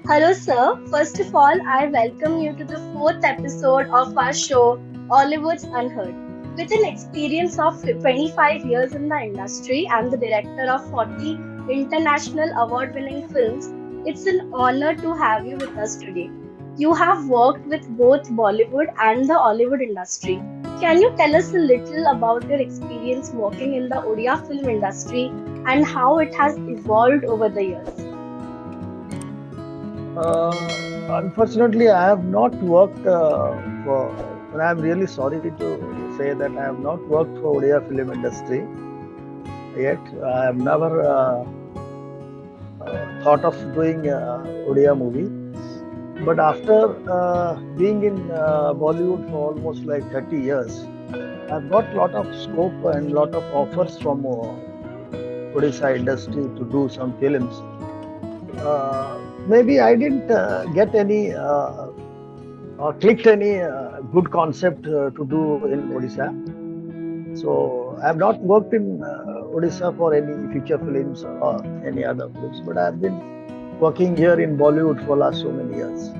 Hello, sir. First of all, I welcome you to the fourth episode of our show, Ollywood's Unheard. With an experience of 25 years in the industry and the director of 40 international award winning films, it's an honor to have you with us today. You have worked with both Bollywood and the Hollywood industry. Can you tell us a little about your experience working in the Odia film industry and how it has evolved over the years? Unfortunately, I have not worked and I'm really sorry to say that I have not worked for Odia film industry yet. I have never thought of doing Odia movie. But after being in Bollywood for almost like 30 years, I've got lot of scope and lot of offers from Odisha industry to do some films. Maybe I didn't get any or clicked any good concept to do in Odisha. So I have not worked in Odisha for any feature films or any other films, but I have been working here in Bollywood for last so many years.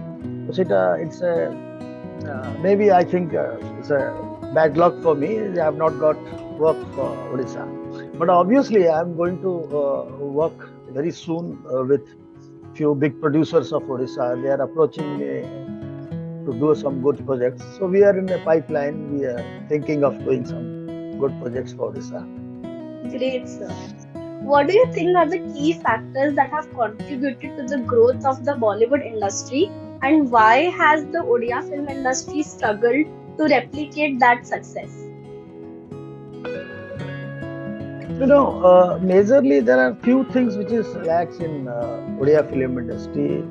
So it's a maybe I think it's a bad luck for me. I have not got work for Odisha, but obviously I am going to work very soon with few big producers of Odisha. They are approaching me to do some good projects. So we are in a pipeline. We are thinking of doing some good projects for Odisha. Great, sir. What do you think are the key factors that have contributed to the growth of the Bollywood industry, and why has the Odia film industry struggled to replicate that success? Majorly there are few things which is lacks in Odia film industry,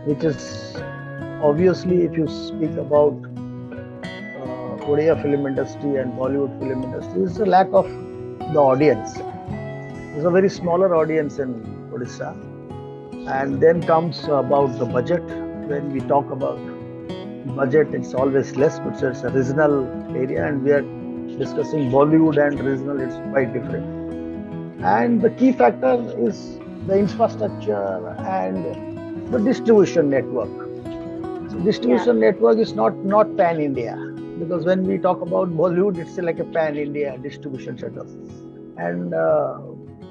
which is obviously if you speak about Odia film industry and Bollywood film industry, is the lack of the audience. There's a very smaller audience in Odisha, and then comes about the budget. When we talk about budget, it's always less, but it's a regional area, and we are discussing Bollywood and regional, it's quite different. And the key factor is the infrastructure and the distribution network. So Yeah, distribution network is not pan India, because when we talk about Bollywood, it's like a pan India distribution setup, and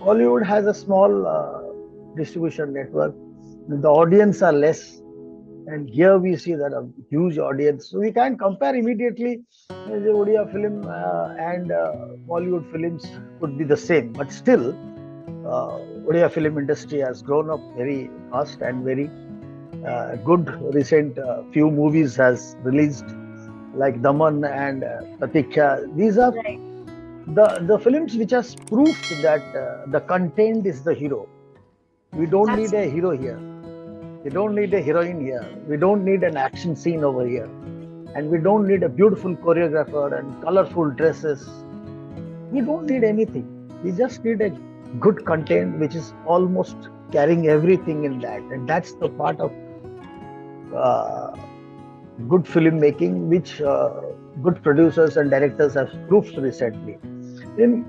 Hollywood has a small distribution network. The audience are less, and here we see that a huge audience. So we can compare immediately the Odia film and Bollywood films could be the same, but still, Odia film industry has grown up very fast and very good. Recent few movies has released like Daman and Pratiksha. These are right. the films which has proved that the content is the hero. We don't need a Absolutely. hero here. We don't need a heroine here. We don't need an action scene over here. And we don't need a beautiful choreographer and colorful dresses. We don't need anything. We just need a good content which is almost carrying everything in that. And that's the part of uh, good filmmaking which good producers and directors have proved recently. In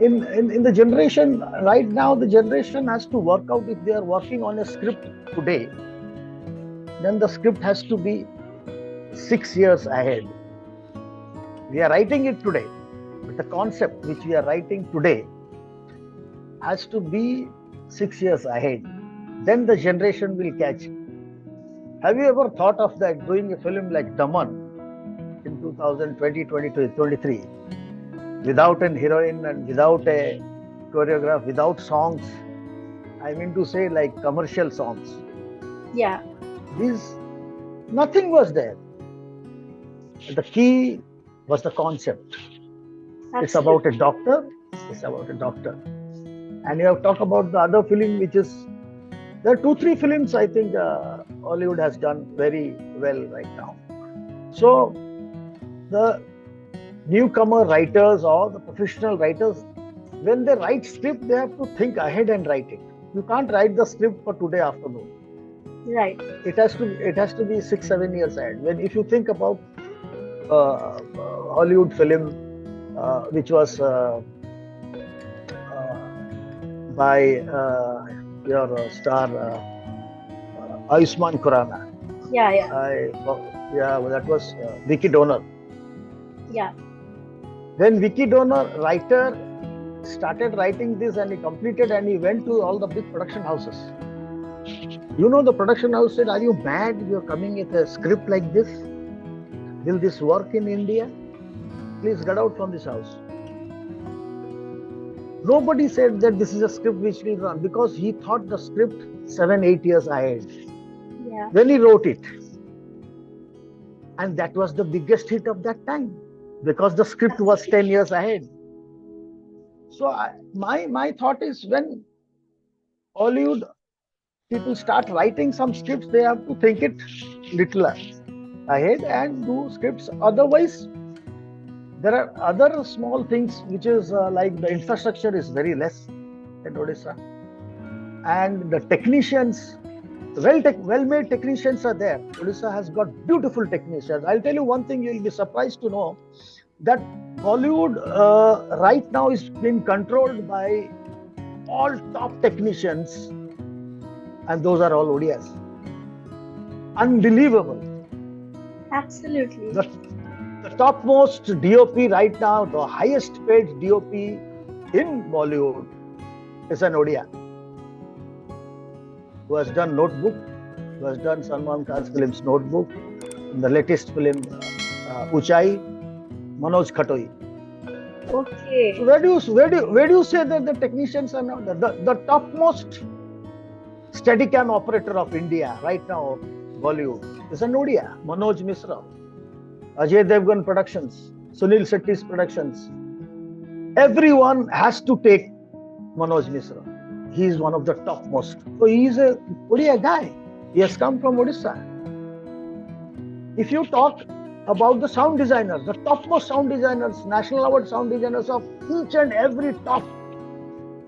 in the generation right now, the generation has to work out if they are working on a script today, then the script has to be 6 years ahead. We are writing it today, but the concept which we are writing today has to be 6 years ahead. Then the generation will catch. Have you ever thought of that doing a film like Daman in 2020, 23, without an heroine and without a choreograph, without songs? I mean to say, like commercial songs. Yeah, These nothing was there. The key was the concept. It's about a absolutely. doctor. It's about a doctor. And you have talked about the other film, which is there are two, three films I think Hollywood has done very well right now. So the newcomer writers or the professional writers, when they write script, they have to think ahead and write it. You can't write the script for today afternoon. Right. It has to be 6 7 years ahead. When if you think about Hollywood film, which was by your star Ayushmann Khurrana. Yeah, yeah, Yeah, that was Vicky Donor. yeah. When Vicky Donor, writer, started writing this and he completed and he went to all the big production houses. The production house said, "Are you mad? You're coming with a script like this? Will this work in India? Please get out from this house." Nobody said that this is a script which will run because he thought the script 7, 8 years ahead Yeah, when he wrote it. And that was the biggest hit of that time because the script was 10 years ahead. So my thought is when Hollywood people start writing some scripts, they have to think it little ahead and do scripts. Otherwise, there are other small things which is like the infrastructure is very less in Odisha, and the technicians, well-made technicians are there. Odisha has got beautiful technicians. I'll tell you one thing, you'll be surprised to know that Bollywood right now is being controlled by all top technicians, and those are all Odias. Unbelievable. absolutely. The topmost DOP right now, the highest paid DOP in Bollywood is an Odia who has done Notebook, who has done Salman Khan's films Notebook, the latest film Uchai, Manoj Khatoi. Okay. So where do you say that the technicians are now the topmost Steadicam operator of India right now, Bollywood, is an Odia, Manoj Misra. Ajay Devgan Productions, Sunil Shetty's Productions. Everyone has to take Manoj Misra. He is one of the topmost. So he is a Odia guy. He has come from Odisha. If you talk about the sound designers, the topmost sound designers, national award sound designers of each and every top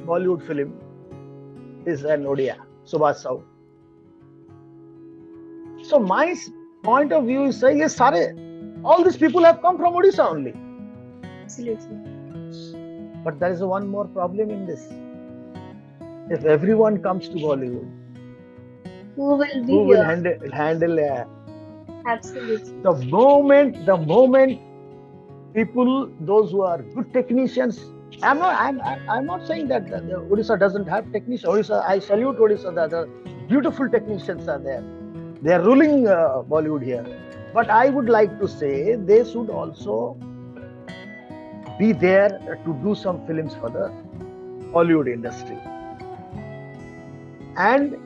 Bollywood film is an Odia, Subhash Sahu. So my point of view is saying, yes, all these people have come from Odisha only. Absolutely. But there is one more problem in this. If everyone comes to Bollywood, Who will be who here? will handle Absolutely. the moment people, those who are good technicians, I'm not saying that the Odisha doesn't have technicians. Odisha, I salute Odisha. The beautiful technicians are there. They are ruling Bollywood here. But I would like to say they should also be there to do some films for the Hollywood industry. And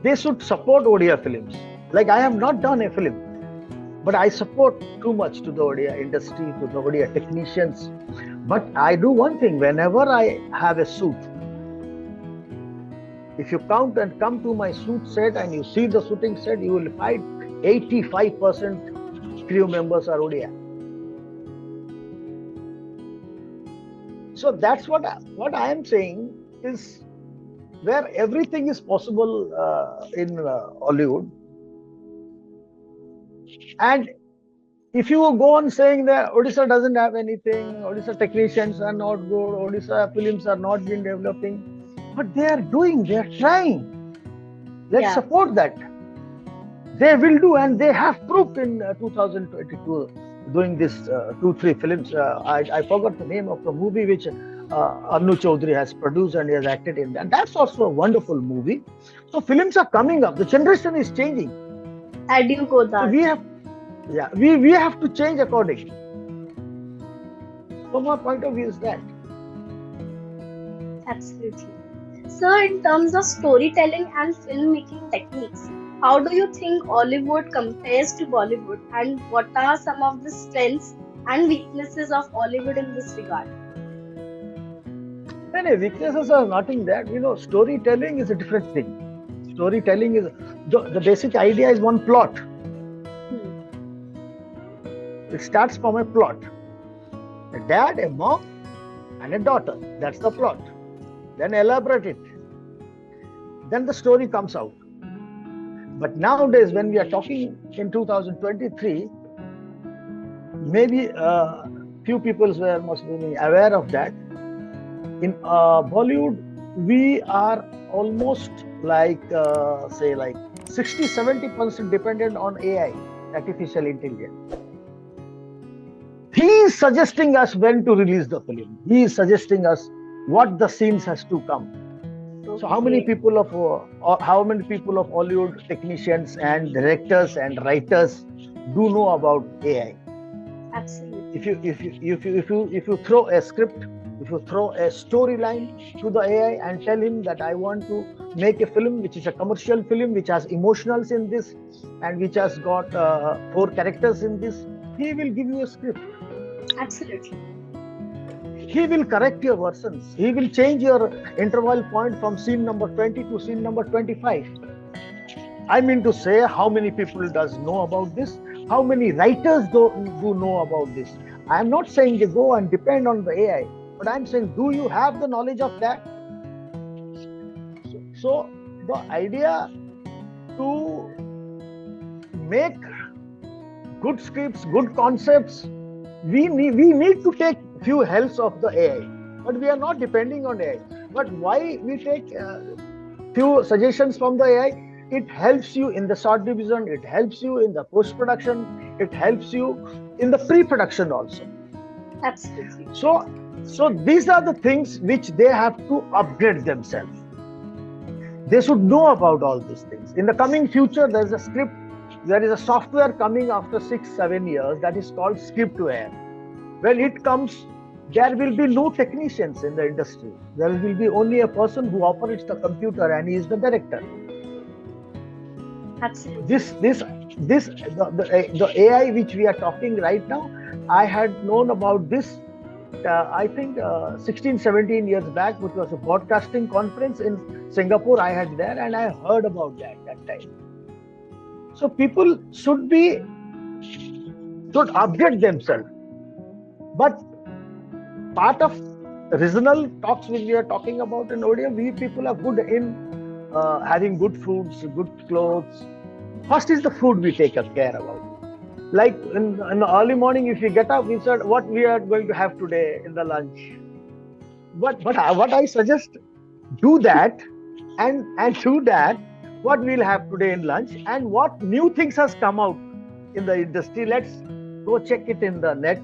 they should support Odia films. Like I have not done a film, but I support too much to the Odia industry, to the Odia technicians. But I do one thing, whenever I have a shoot, if you count and come to my shoot set and you see the shooting set, you will find 85% crew members are Odia. So that's what I am saying is where everything is possible in Hollywood. And if you go on saying that Odisha doesn't have anything, Odisha technicians are not good, Odisha films are not been developing, but they are trying. Let's support that. They will do, and they have proved in 2022 doing this 2-3 films. I forgot the name of the movie which Annu Chaudhary has produced and he has acted in. And that's also a wonderful movie. So films are coming up. The generation is changing. I do go that. So we have to change accordingly. From our point of view is that. Absolutely. So in terms of storytelling and filmmaking techniques, how do you think Ollywood compares to Bollywood, and what are some of the strengths and weaknesses of Ollywood in this regard? Weaknesses are nothing that, storytelling is a different thing. Storytelling is, the basic idea is one plot. It starts from a plot. A dad, a mom, and a daughter. That's the plot. Then elaborate it. Then the story comes out. But nowadays, when we are talking in 2023, maybe few people must be aware of that. In Bollywood, we are almost like 60-70% dependent on AI, artificial intelligence. He is suggesting us when to release the film. He is suggesting us what the scenes has to come. So how many Okay. people of Hollywood technicians and directors and writers do know about AI? Absolutely. If you throw a script, if you throw a storyline to the AI and tell him that I want to make a film which is a commercial film which has emotionals in this and which has got 4 characters in this, he will give you a script. Absolutely. He will correct your versions. He will change your interval point from scene number 20 to scene number 25. I mean to say, how many people does know about this? How many writers do know about this? I am not saying you go and depend on the AI, but I'm saying, do you have the knowledge of that? So the idea to make good scripts, good concepts, we need to take few helps of the AI, but we are not depending on AI. But why we take few suggestions from the AI? It helps you in the short division, it helps you in the post-production, it helps you in the pre-production also. Absolutely. So these are the things which they have to upgrade themselves. They should know about all these things. In the coming future, there is a script, there is a software coming after 6-7 years that is called scriptware. When it comes, there will be no technicians in the industry. There will be only a person who operates the computer and he is the director. Absolutely. The AI which we are talking right now, I had known about this, I think 16-17 years back, which was a broadcasting conference in Singapore I had there, and I heard about that time. So people should upgrade themselves. But part of regional talks which we are talking about in Odia, we people are good in having good foods, good clothes. First is the food we take care about. Like in the early morning, if you get up, we said what we are going to have today in the lunch. But what I suggest, do that and do that. What we'll have today in lunch and what new things has come out in the industry. Let's go check it in the net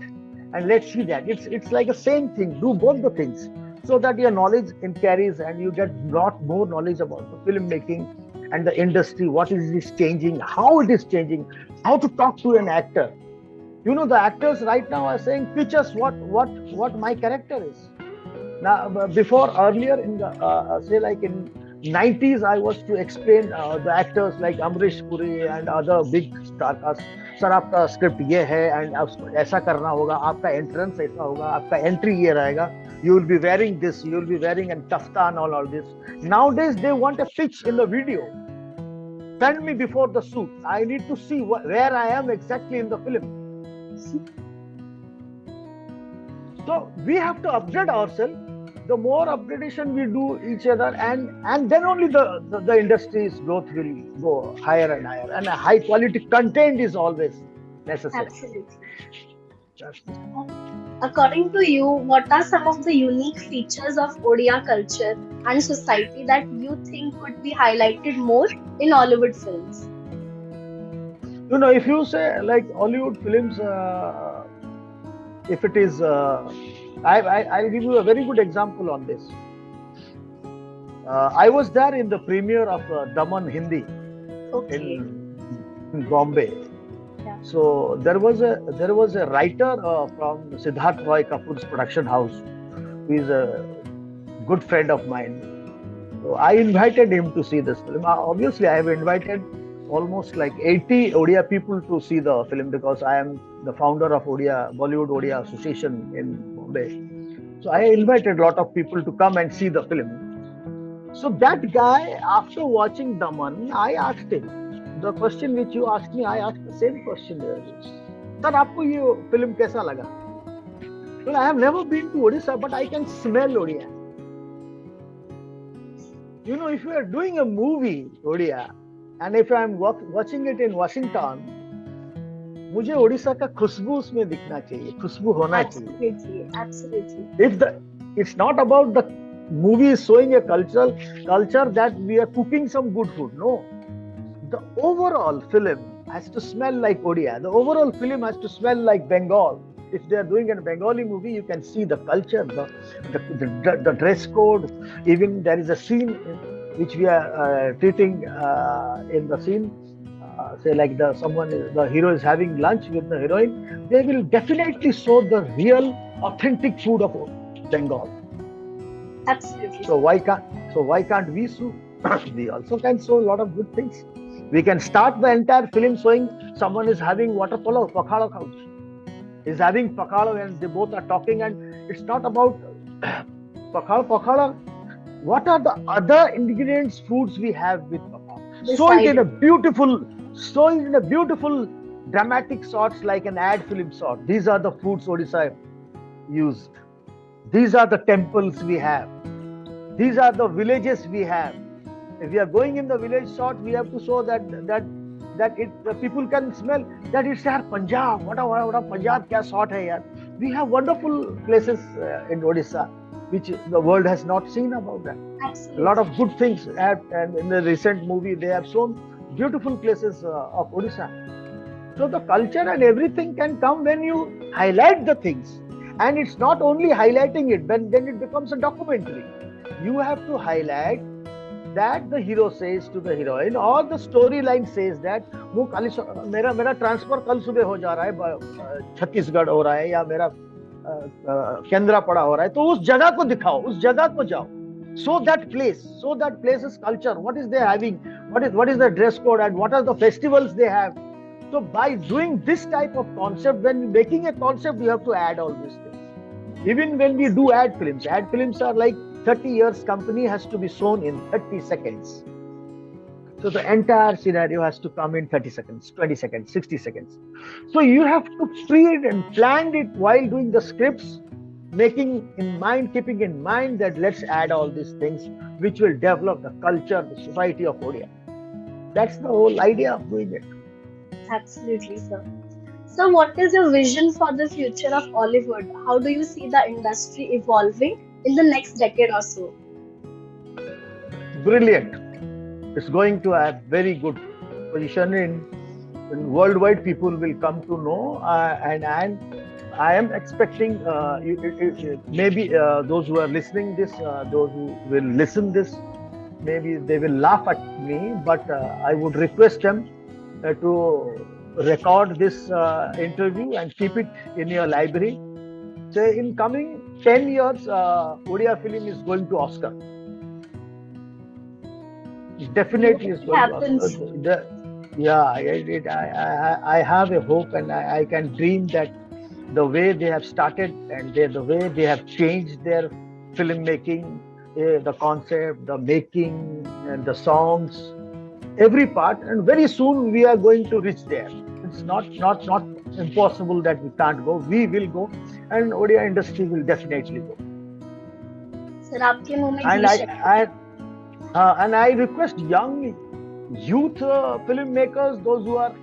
and let's see that. It's like the same thing. Do both the things so that your knowledge carries and you get lot more knowledge about the filmmaking and the industry. What is this changing? How it is changing? How to talk to an actor? You know, the actors right now are saying, pitch us what my character is. Now, before earlier in the say like in 90s, I was to explain the actors like Amrish Puri and other big star casts. Sir आपका script ये है and ऐसा करना होगा, आपका entrance ऐसा होगा, आपका एंट्री ये रहेगा, you will be wearing this, you will be wearing a kaftan, all this. Nowadays they want a pitch in the video. Send me before the shoot. I need to see where I am exactly in the film. So we have to upgrade ourselves. The more upgradation we do each other, and then only the industry's growth will go higher and higher. And a high quality content is always necessary. Absolutely. According to you, what are some of the unique features of Odia culture and society that you think could be highlighted more in Hollywood films? You know, if you say like Hollywood films, if it is, I'll give you a very good example on this. I was there in the premiere of Daman Hindi in Bombay. Yeah. So there was a writer from Siddharth Roy Kapoor's production house, who is a good friend of mine. So I invited him to see this film. Obviously, I have invited almost like 80 Odia people to see the film because I am the founder of Bollywood Odia Association in Bombay. So I invited a lot of people to come and see the film. So that guy, after watching Daman, I asked him the question which you asked me. I asked the same question. Sir, आपको ये film कैसा लगा? Well, I have never been to Odisha, but I can smell Odia. You know, if you are doing a movie Odia, and if I am watching it in Washington, मुझे ओडिशा का खुशबू उसमें दिखना चाहिए, खुशबू होना चाहिए. Absolutely. It's not about the movie showing a culture that we are cooking some good food. No, the overall film has to smell like Odia. The overall film has to smell like Bengal. If they are doing a Bengali movie, you can see the culture, the dress code. Even there is a scene which we are treating in the scene. Say like the hero is having lunch with the heroine. They will definitely show the real, authentic food of Bengal. Absolutely, So sir. why can't we sue? We also can show a lot of good things. We can start the entire film showing someone is having water polo, pakhada couch. Is having pakhada and they both are talking, and it's not about pakhada. What are the other ingredients foods we have with pakhada? Beside it. Show it in a beautiful dramatic shots like an ad film shot. These are the foods Odisha used. These are the temples we have. These are the villages we have. If we are going in the village shot, we have to show the people can smell that it's yaar Punjab. What a Punjab kya shot hai yaar. We have wonderful places in Odisha which the world has not seen about that. A lot Absolutely. of good things and in the recent movie they have shown beautiful places of Odisha. So the culture and everything can come when you highlight the things. And it's not only highlighting it, then it becomes a documentary. You have to highlight that the hero says to the heroine, or the storyline says that वो मेरा transfer कल सुबह हो जा रहा है, छत्तीसगढ़ हो रहा है या मेरा केंद्रापड़ा हो रहा है, तो उस जगह को दिखाओ, उस जगह को जाओ. So that place's culture, what is they having, what is the dress code, and what are the festivals they have. So by doing this type of concept, when making a concept, you have to add all these things. Even when we do ad films are like 30 years company has to be shown in 30 seconds. So the entire scenario has to come in 30 seconds, 20 seconds, 60 seconds. So you have to pre and plan it while doing the scripts, keeping in mind that let's add all these things which will develop the culture, the society of Odia. That's the whole idea of doing it. Absolutely, sir. So, what is your vision for the future of Ollywood? How do you see the industry evolving in the next decade or so? Brilliant. It's going to have very good position in worldwide. People will come to know, and I am expecting maybe those who are listening this, those who will listen this, maybe they will laugh at me, but I would request them to record this interview and keep it in your library. Say in coming 10 years, Odia film is going to Oscar. Definitely is It going to Oscar. happens. Yeah, I have a hope, and I can dream that the way they have started and the way they have changed their filmmaking, the concept, the making, and the songs, every part, and very soon we are going to reach there. It's not impossible that we can't go. We will go, and Odia industry will definitely go. Sir आपके मुंह में And घी शक्कर. I request young youth filmmakers, those who are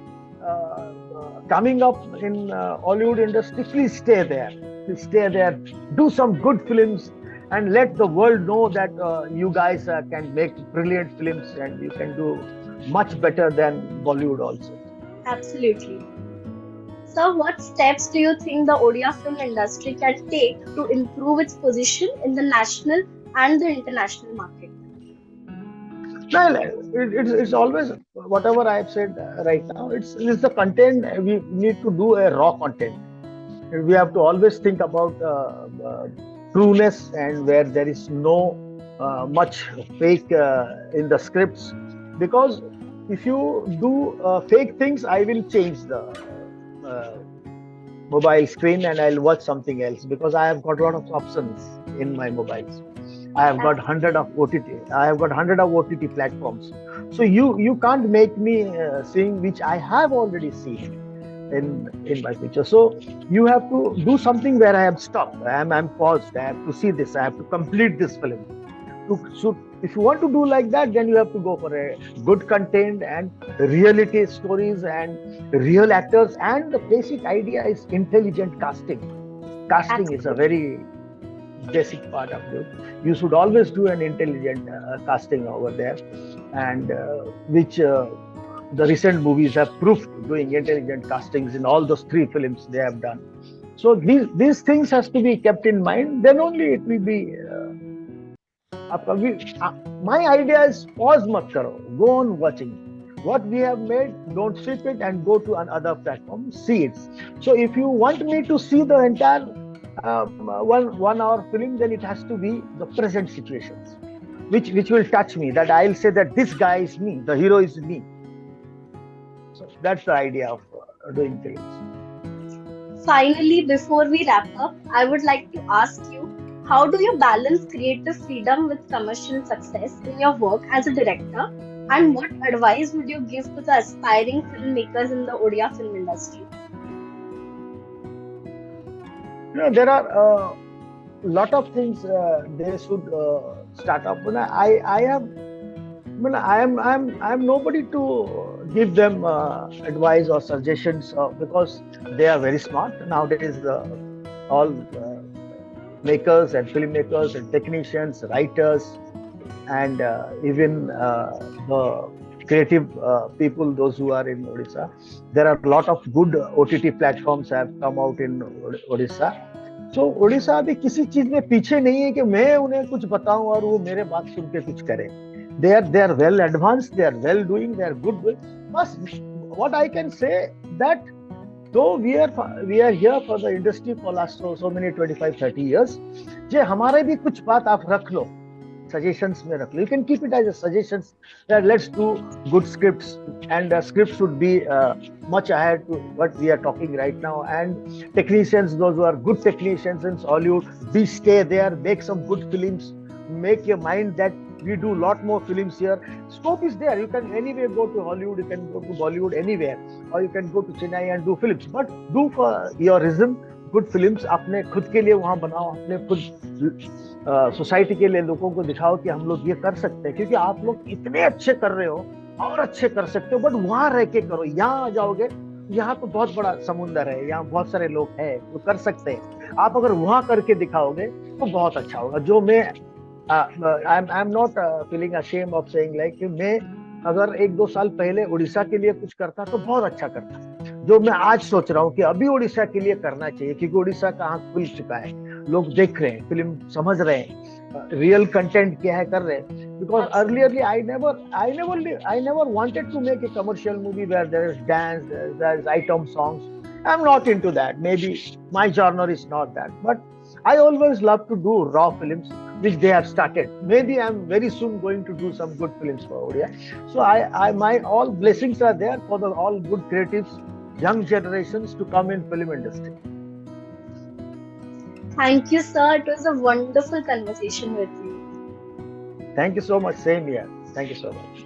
coming up in Hollywood industry, please stay there. Please stay there. Do some good films and let the world know that you guys can make brilliant films and you can do much better than Bollywood also. Absolutely. So, what steps do you think the Odia film industry can take to improve its position in the national and the international market? Well, it's always whatever I have said right now. It's the content. We need to do a raw content. We have to always think about trueness and where there is no much fake in the scripts. Because if you do fake things, I will change the uh, mobile screen and I'll watch something else because I have got a lot of options in my mobiles. I have got hundred of OTT. I have got hundred of OTT platforms. So you can't make me seeing which I have already seen in my future. So you have to do something where I am stopped. I'm paused. I have to see this. I have to complete this film. So if you want to do like that, then you have to go for a good content and reality stories and real actors. And the basic idea is intelligent casting. Casting is a Absolutely. very basic part of it. You should always do an intelligent casting over there, and which the recent movies have proved doing intelligent castings in all those three films they have done. So these things has to be kept in mind. Then only it will be. My idea is pause mat karo. Go on watching. What we have made, don't skip it and go to another platform. See it. So if you want me to see the entire 1 hour film, then it has to be the present situations, which will touch me. That I'll say that this guy is me. The hero is me. So that's the idea of doing films. Finally, before we wrap up, I would like to ask you, how do you balance creative freedom with commercial success in your work as a director? And what advice would you give to the aspiring filmmakers in the Odia film industry? There are a lot of things they should start up. I am nobody to give them advice or suggestions because they are very smart nowadays. All makers and filmmakers and technicians, writers, and even the creative people, those who are in Odisha. There are a lot of good OTT platforms have come out in Odisha. So Odisha अभी किसी चीज में पीछे नहीं है कि मैं उन्हें कुछ बताऊं और वो मेरे बात सुन के कुछ करें. They are well advanced, they are well doing, they are good. But what I can say that though we are here for the industry for last so many 25-30 years, जे हमारे भी कुछ बात आप रख लो, suggestions में रख लो. You can keep it as a suggestions that let's do good scripts, and scripts should be much ahead to what we are talking right now. And technicians, those who are good technicians in Hollywood, we stay there, make some good films, make your mind that we do lot more films here. Scope is there. You can anyway go to Hollywood, you can go to Bollywood, anywhere, or you can go to Chennai and do films. But do for your rhythm good films. अपने खुद के लिए वहाँ बनाओ, अपने खुद society के लिए लोगों को दिखाओ कि हम लोग ये कर सकते हैं, क्योंकि आप लोग इतने अच्छे कर रहे हो और अच्छे कर सकते हो. बट वहाँ रह के करो. यहाँ आ जाओगे, यहाँ तो बहुत बड़ा समुंदर है, यहाँ बहुत सारे लोग हैं जो कर सकते हैं. आप अगर वहाँ करके दिखाओगे तो बहुत अच्छा होगा. जो मैं I'm not feeling ashamed of saying like कि मैं अगर 1-2 साल पहले उड़ीसा के लिए कुछ करता तो बहुत अच्छा करता. जो मैं आज सोच रहा हूँ कि अभी उड़ीसा के लिए करना चाहिए, क्योंकि उड़ीसा का आंख खुल चुका है, लोग देख रहे हैं, फिल्म समझ रहे हैं, रियल कंटेंट क्या है कर रहे हैं. Because earlierly I never wanted to make a commercial movie where there is dance, there is item songs. I'm not into that. Maybe my genre is not that, but I always love to do raw films, which they have started. Maybe I'm very soon going to do some good films for Odia. So my all blessings are there for the all good creatives, young generations to come in film industry. Thank you, sir. It was a wonderful conversation with you. Thank you so much. Same here. Thank you so much.